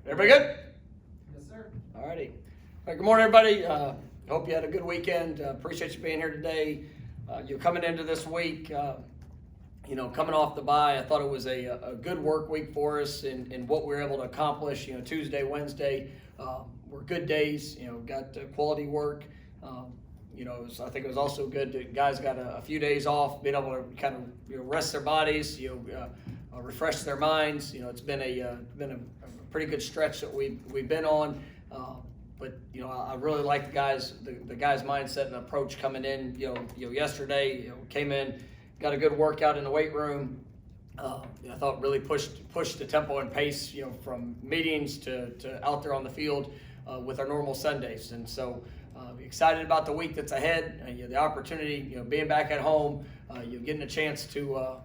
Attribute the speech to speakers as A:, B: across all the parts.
A: Everybody good?
B: Yes, sir.
A: All righty. All right, good morning, everybody. Hope you had a good weekend. Appreciate you being here today. You're coming into this week, coming off the bye. I thought it was a good work week for us in what we were able to accomplish. Tuesday, Wednesday were good days. Got quality work. I think it was also good that guys got a few days off, being able to kind of rest their bodies, refresh their minds. It's been a pretty good stretch that we've been on. But I really like the guys' mindset and approach coming in. Yesterday, came in, got a good workout in the weight room. I thought really pushed the tempo and pace, from meetings to out there on the field with our normal Sundays. And so excited about the week that's ahead. The opportunity, being back at home, getting a chance to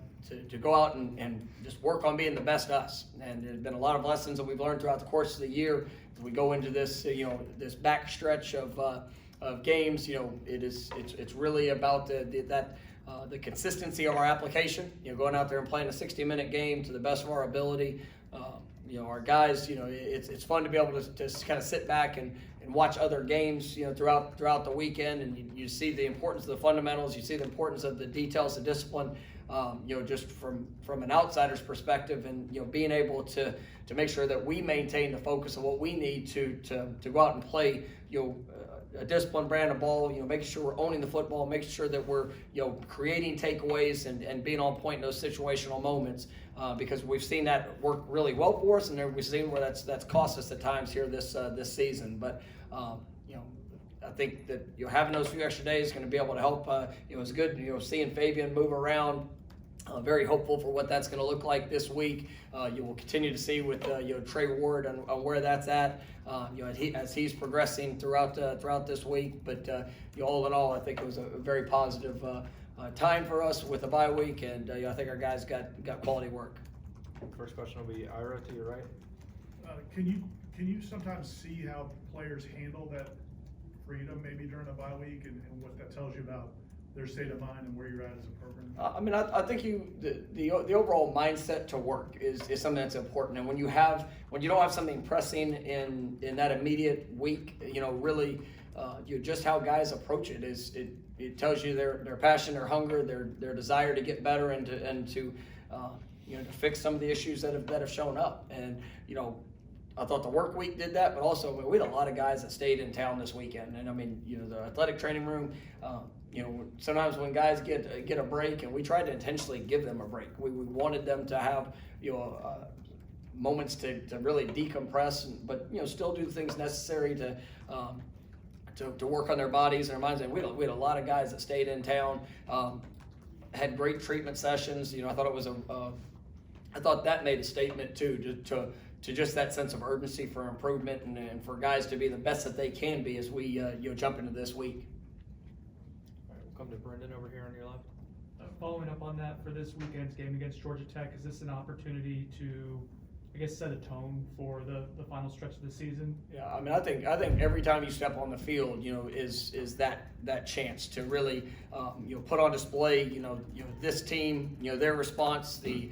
A: go out and just work on being the best us. And there's been a lot of lessons that we've learned throughout the course of the year. As we go into this, this back stretch of games, it's really about the consistency of our application. Going out there and playing a 60-minute game to the best of our ability. Our guys, it's fun to be able to kind of sit back and watch other games, throughout the weekend, and you see the importance of the fundamentals. You see the importance of the details, the discipline. Just from an outsider's perspective, and being able to make sure that we maintain the focus of what we need to go out and play a disciplined brand of ball, making sure we're owning the football, making sure that we're creating takeaways and being on point in those situational moments, because we've seen that work really well for us, and we've seen where that's cost us at times here this season. But I think that having those few extra days is going to be able to help. It's good seeing Fabian move around. Very hopeful for what that's going to look like this week. You will continue to see with Trey Ward on where that's at. As he's progressing throughout this week. But all in all, I think it was a very positive time for us with the bye week, and I think our guys got quality work.
C: First question will be Ira to your right.
D: Can you sometimes see how players handle that freedom maybe during a bye week and what that tells you about their state of mind and where you're at as a program?
A: I think the overall mindset to work is something that's important. And when you don't have something pressing in that immediate week, really just how guys approach it it tells you their passion, their hunger, their desire to get better and to fix some of the issues that have shown up. And I thought the work week did that, but also we had a lot of guys that stayed in town this weekend. And the athletic training room, sometimes when guys get a break, and we tried to intentionally give them a break. We wanted them to have, moments to really decompress, but still do the things necessary to work on their bodies and their minds. And we had a lot of guys that stayed in town, had great treatment sessions. I thought I thought that made a statement too, to just that sense of urgency for improvement and for guys to be the best that they can be as we jump into this week.
C: All right, we'll come to Brendan over here on your left.
B: Following up on that, for this weekend's game against Georgia Tech, is this an opportunity to, set a tone for the final stretch of the season?
A: Yeah, I think every time you step on the field, is that chance to really, put on display, this team, their response, the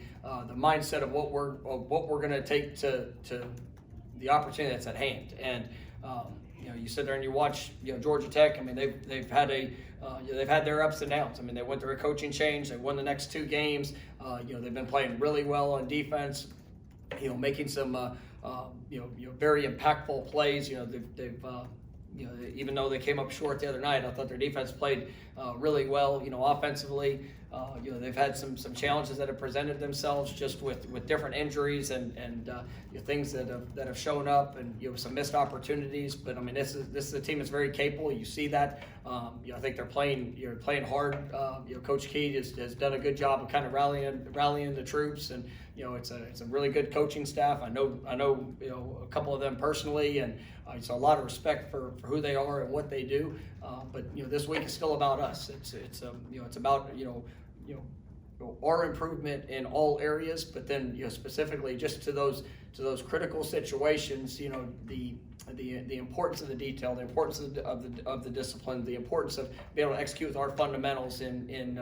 A: mindset of what we're going to take to the opportunity that's at hand. And you sit there and you watch, Georgia Tech. They've had their ups and downs. They went through a coaching change. They won the next two games. They've been playing really well on defense. Making some very impactful plays. They've even though they came up short the other night, I thought their defense played really well. Offensively, they've had some challenges that have presented themselves just with different injuries and things that have shown up, and some missed opportunities. But this is a team that's very capable. You see that. I think they're playing hard. Coach Key has done a good job of kind of rallying the troops, and it's a really good coaching staff. I know a couple of them personally, and it's a lot of respect for who they are and what they do. But this week is still about us. It's about our improvement in all areas, but then specifically just to those critical situations. The importance of the detail, the importance of the discipline, the importance of being able to execute with our fundamentals in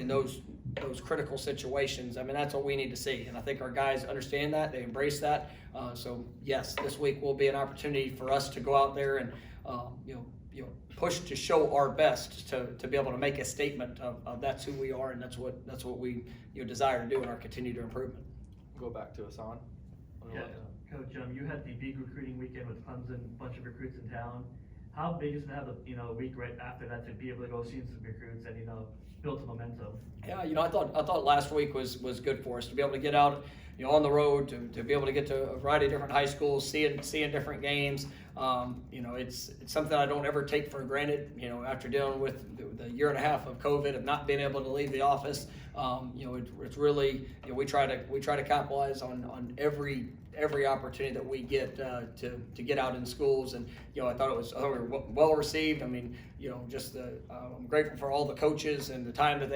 A: those those critical situations. I mean, that's what we need to see, and I think our guys understand that. They embrace that. So yes, this week will be an opportunity for us to go out there and push to show our best to be able to make a statement of that's who we are, and that's what we desire to do in our continued improvement.
C: Go back to Hassan.
E: Yeah, Coach, you had the big recruiting weekend with Clemson, a bunch of recruits in town. How big is it to have a week right after that to be able to go see some recruits and build some momentum? Yeah,
A: I thought last week was good for us to be able to get out, on the road, to be able to get to a variety of different high schools, seeing different games. It's something I don't ever take for granted. After dealing with the year and a half of COVID, of not being able to leave the office, it's really, we try to capitalize on every opportunity that we get to get out in schools, and I thought we were well received. I mean, I'm grateful for all the coaches and the time that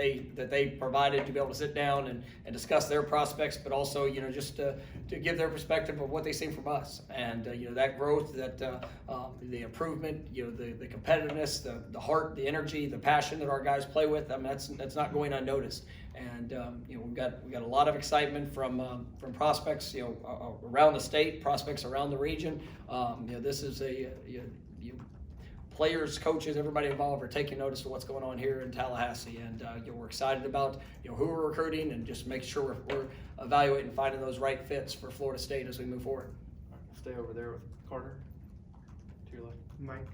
A: they provided to be able to sit down and discuss their prospects, but also just to give their perspective of what they see from us, and that growth, that the improvement, the competitiveness, the heart, the energy, the passion that our guys play with. I mean, that's not going unnoticed. And we've got a lot of excitement from prospects around the state, prospects around the region. This is players, coaches, everybody involved are taking notice of what's going on here in Tallahassee, and we're excited about who we're recruiting, and just make sure we're evaluating and finding those right fits for Florida State as we move forward.
C: We'll stay over there with Carter. To your left.
F: Mike,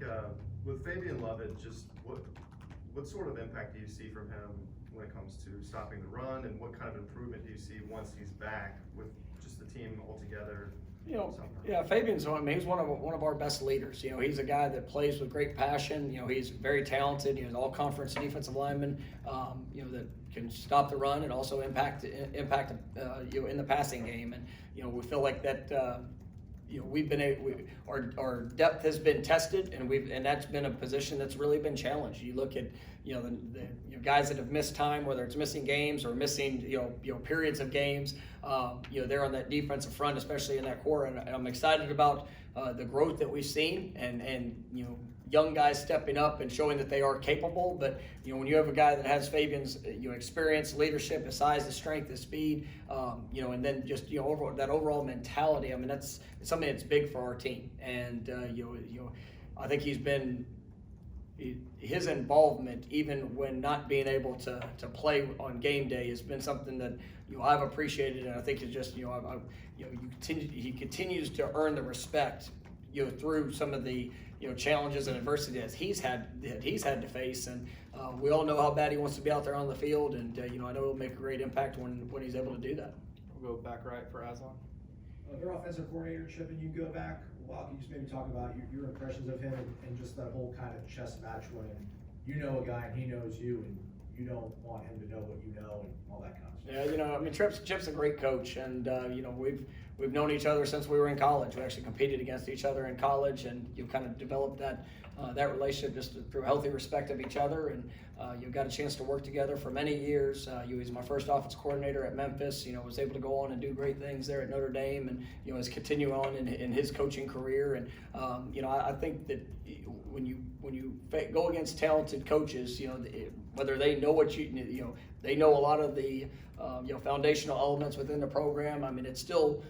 F: with Fabian Lovett, just what sort of impact do you see from him when it comes to stopping the run, and what kind of improvement do you see once he's back with just the team altogether?
A: Yeah, Fabian's he's one of our best leaders. He's a guy that plays with great passion. He's very talented. He's an all-conference defensive lineman. That can stop the run and also impact in the passing game. And we feel like that. We've been our depth has been tested, and that's been a position that's really been challenged. You look at the guys that have missed time, whether it's missing games or missing periods of games. They're on that defensive front, especially in that core, and I'm excited about the growth that we've seen, and young guys stepping up and showing that they are capable. But when you have a guy that has Fabian's experience, leadership, his size, his strength, his speed, and then just overall mentality. I mean, that's something that's big for our team. And I think his involvement, even when not being able to play on game day, has been something that I've appreciated, and I think it's just he continues to earn the respect through some of the challenges and adversity that he's had to face, and we all know how bad he wants to be out there on the field, and I know it'll make a great impact when he's able to do that.
C: We'll go back right for Aslan.
G: Their offensive coordinator, Chip, and you go back a while. Can you just maybe talk about your impressions of him and just that whole kind of chess match when you know a guy and he knows you, and you don't want him to know what you know and all that kind of stuff?
A: Yeah, Chip's a great coach, and we've known each other since we were in college. We actually competed against each other in college, and you kind of developed that relationship just through healthy respect of each other, and you got a chance to work together for many years. He was my first offense coordinator at Memphis. Was able to go on and do great things there at Notre Dame, and has continued on in his coaching career. And I think that when you go against talented coaches, whether they know what they know a lot of the foundational elements within the program. I mean, it's still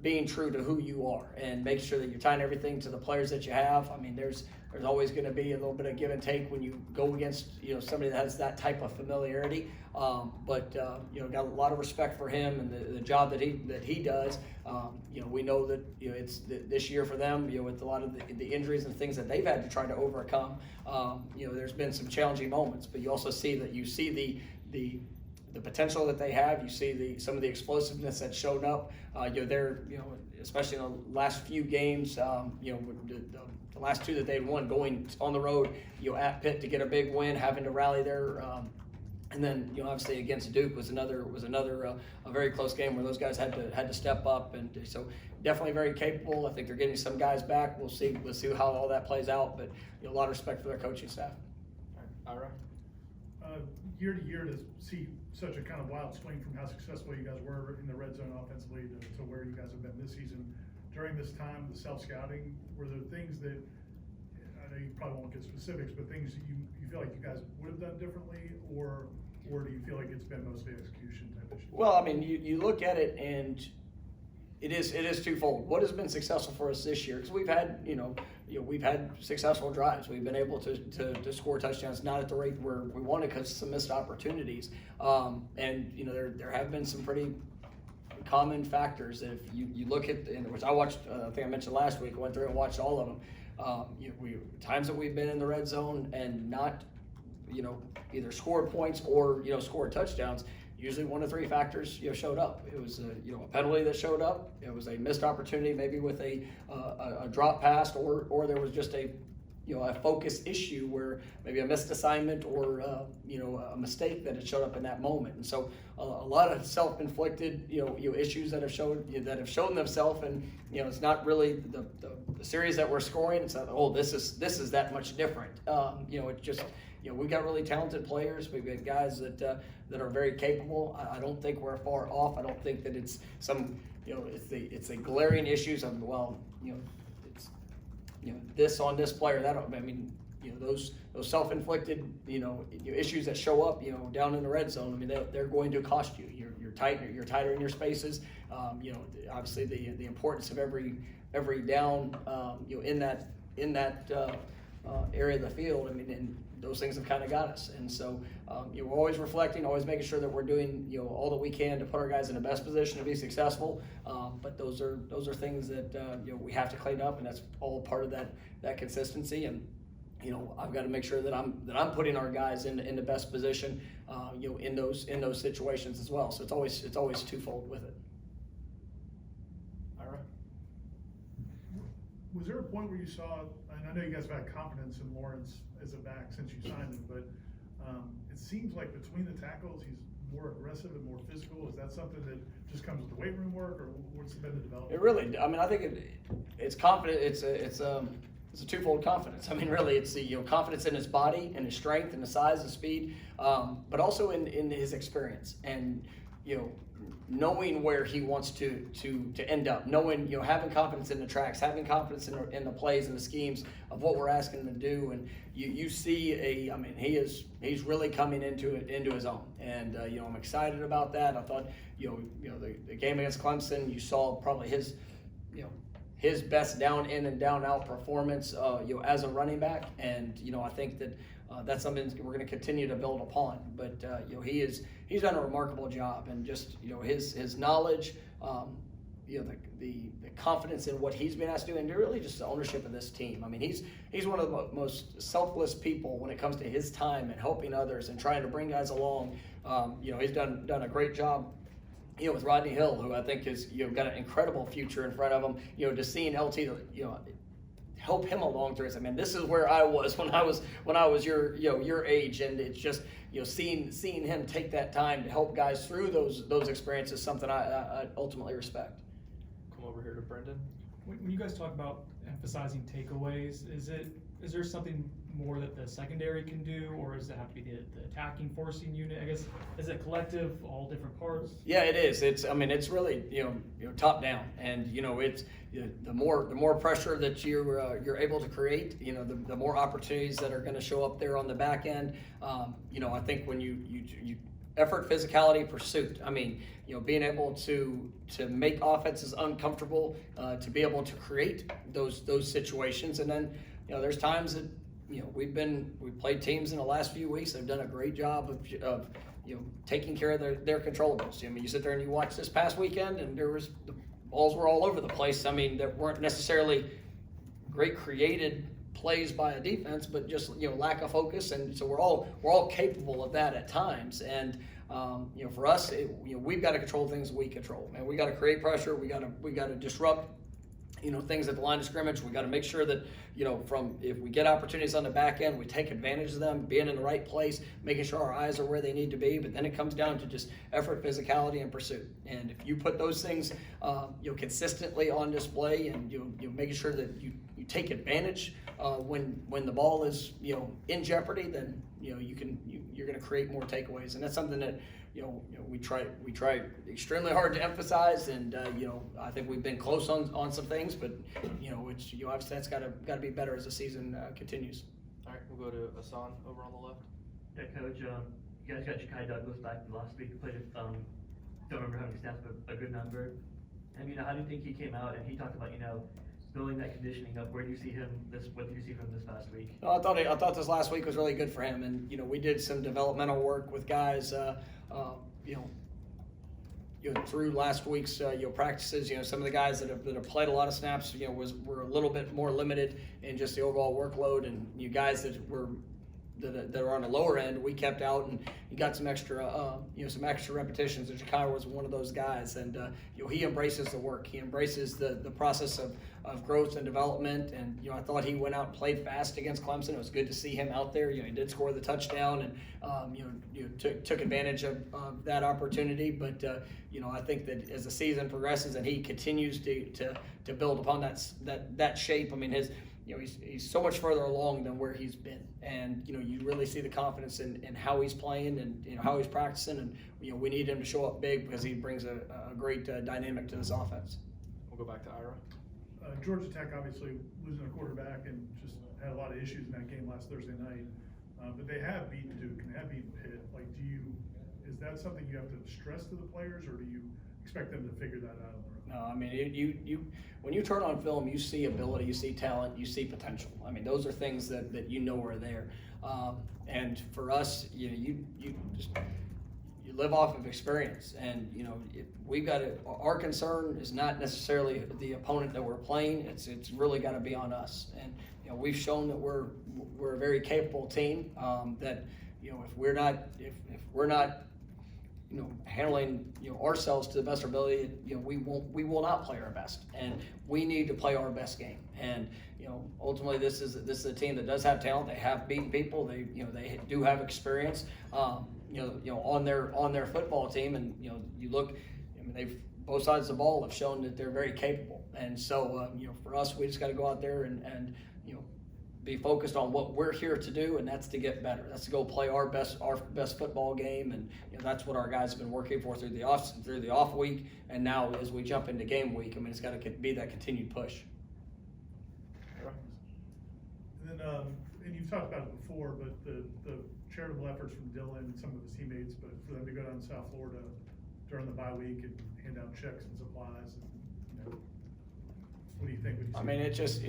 A: being true to who you are and make sure that you're tying everything to the players that you have. I mean, there's always going to be a little bit of give and take when you go against somebody that has that type of familiarity. But got a lot of respect for him and the job that he does. We know that it's this year for them. With a lot of the injuries and things that they've had to try to overcome. There's been some challenging moments, but you also see the potential that they have. You see some of the explosiveness that's shown up. They're especially in the last few games. The last two that they'd won, going on the road, at Pitt to get a big win, having to rally there. And then obviously against Duke was another a very close game where those guys had to step up, and so definitely very capable. I think they're getting some guys back. We'll see how all that plays out, but a lot of respect for their coaching staff.
C: All right. Ira?
D: Year to year, to see such a kind of wild swing from how successful you guys were in the red zone offensively to where you guys have been this season. During this time, the self-scouting, were there things that, I know you probably won't get specifics, but things you feel like you guys would have done differently, or Or do you feel like it's been mostly execution type issue?
A: Well, I mean, you look at it and it is twofold. What has been successful for us this year? Because we've had, we've had successful drives. We've been able to score touchdowns, not at the rate where we wanted because of some missed opportunities. And there have been some pretty common factors that if you look at, which I watched, I think I mentioned last week, I went through and watched all of them. Times that we've been in the red zone and not, either scored points or, scored touchdowns, usually one of three factors, showed up. It was a penalty that showed up. It was a missed opportunity, maybe with a drop pass, or there was just a focus issue where maybe a missed assignment or a mistake that had showed up in that moment. And so a lot of self-inflicted issues that have shown themselves, and it's not really the series that we're scoring. It's not, this is that much different. It's just we've got really talented players. We've got guys that are very capable. I don't think we're far off. I don't think that it's some it's a glaring issues of it's this on this player. Those self-inflicted issues that show up down in the red zone. I mean they're going to cost you. You're tighter in your spaces. Obviously the importance of every down in that area of the field. I mean, and those things have kind of got us. And so we're always reflecting, always making sure that we're doing all that we can to put our guys in the best position to be successful. But those are things that we have to clean up, and that's all part of that consistency. And I've got to make sure that I'm putting our guys in the best position in those situations as well. So it's always twofold with it.
C: Ira?
D: Was there a point where you saw, and I know you guys have had confidence in Lawrence as a back since you signed him, but it seems like between the tackles, he's more aggressive and more physical. Is that something that just comes with the weight room work, or what's been the development?
A: It really, I mean, I think it's confident. It's a twofold confidence. I mean, really, it's the confidence in his body and his strength and the size and speed, but also in his experience and knowing where he wants to end up, knowing having confidence in the tracks, having confidence in the plays and the schemes of what we're asking him to do. And you see he's really coming into his own, and I'm excited about that. I thought the game against Clemson, you saw probably his best down in and down out performance as a running back, and I think that that's something we're going to continue to build upon. But he's done a remarkable job, and just his knowledge, the confidence in what he's been asked to do, and really just the ownership of this team. I mean, he's one of the most selfless people when it comes to his time and helping others and trying to bring guys along. He's done a great job. With Rodney Hill, who I think has got an incredible future in front of him. Just seeing LT, help him along through. I mean, this is where I was when I was your age, and it's just seeing him take that time to help guys through those experiences, something I ultimately respect.
C: Come over here to Brendan.
B: When you guys talk about emphasizing takeaways, is there something more that the secondary can do, or does it have to be the attacking forcing unit? I guess, is it collective, all different parts?
A: Yeah, it is. It's really top down, and it's the more pressure that you're able to create, the more opportunities that are going to show up there on the back end. I think when you effort, physicality, pursuit. I mean, being able to make offenses uncomfortable, to be able to create those situations, and then there's times that we've played teams in the last few weeks that have done a great job of taking care of their controllables. I mean, you sit there and you watch this past weekend, and the balls were all over the place. I mean, that weren't necessarily great created plays by a defense, but just lack of focus. And so we're all capable of that at times. And for us, we've got to control things we control. Man, we got to create pressure. We got to disrupt things at the line of scrimmage. We got to make sure that, if we get opportunities on the back end, we take advantage of them, being in the right place, making sure our eyes are where they need to be. But then it comes down to just effort, physicality, and pursuit. And if you put those things, consistently on display, and making sure that you take advantage when the ball is, in jeopardy, then you're going to create more takeaways. And that's something that we try extremely hard to emphasize, and I think we've been close on some things, but obviously that's got to be better as the season continues.
C: All right, we'll go to Asan over on the left.
E: Yeah, Coach, you guys got Ja'Kai Douglas back last week, played, don't remember how many snaps, but a good number. And, how do you think he came out, and he talked about, building that conditioning up? Where do you see him what do you see from this past week?
A: No, I thought this last week was really good for him, and we did some developmental work with guys, through last week's practices. Some of the guys that have played a lot of snaps, were a little bit more limited in just the overall workload, and you guys that are on the lower end, we kept out, and he got some extra repetitions. And Ja'Kai was one of those guys, and he embraces the work. He embraces the process of growth and development. And I thought he went out and played fast against Clemson. It was good to see him out there. He did score the touchdown, and took advantage of that opportunity. But I think that as the season progresses and he continues to build upon that shape, he's so much further along than where he's been, and you really see the confidence in how he's playing and how he's practicing, and we need him to show up big because he brings a great dynamic to this offense.
C: We'll go back to Ira.
D: Georgia Tech obviously losing a quarterback and just had a lot of issues in that game last Thursday night, but they have beaten Duke and they have beaten Pitt. Like, is that something you have to stress to the players, or do you expect them to figure that out on their own?
A: No, you when you turn on film, you see ability, you see talent, you see potential. Those are things that are there. And for us, you live off of experience, and we've got our concern is not necessarily the opponent that we're playing. It's really got to be on us, and we've shown that we're a very capable team. That if we're not handling ourselves to the best of our ability, we will not play our best, and we need to play our best game. And ultimately, this is a team that does have talent. They have beaten people. They do have experience. On their football team, and you look, they've both sides of the ball have shown that they're very capable. And so for us, we just got to go out there and be focused on what we're here to do, and that's to get better. That's to go play our best football game, and that's what our guys have been working for through the off week, and now as we jump into game week, it's got to be that continued push.
D: And then, and you've talked about it before, but the charitable efforts from Dylan and some of his teammates, but for them to go down to South Florida during the bye week and hand out checks and supplies, and what do you think?
A: It's just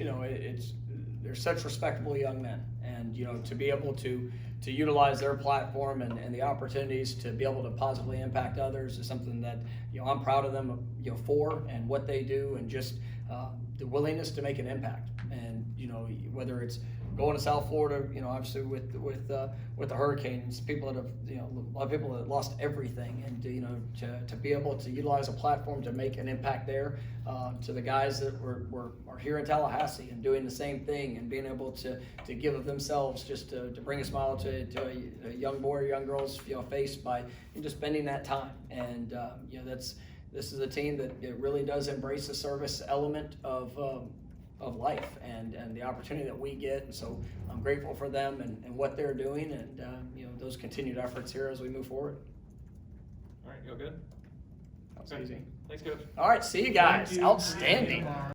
A: they're such respectable young men, and to be able to utilize their platform and the opportunities to be able to positively impact others is something that I'm proud of them for, and what they do, and just the willingness to make an impact. And whether it's going to South Florida, obviously with the hurricanes, people that have a lot of people that lost everything, and to be able to utilize a platform to make an impact there, to the guys that are here in Tallahassee and doing the same thing, and being able to give of themselves just to bring a smile to a young boy or young girl's face by just spending that time. And this is a team that really does embrace the service element of life and the opportunity that we get. And so I'm grateful for them and what they're doing, and those continued efforts here as we move forward.
C: All right, you all good?
A: That was easy.
C: Thanks, Coach.
A: All right, see you guys.
B: Thank you.
A: Outstanding.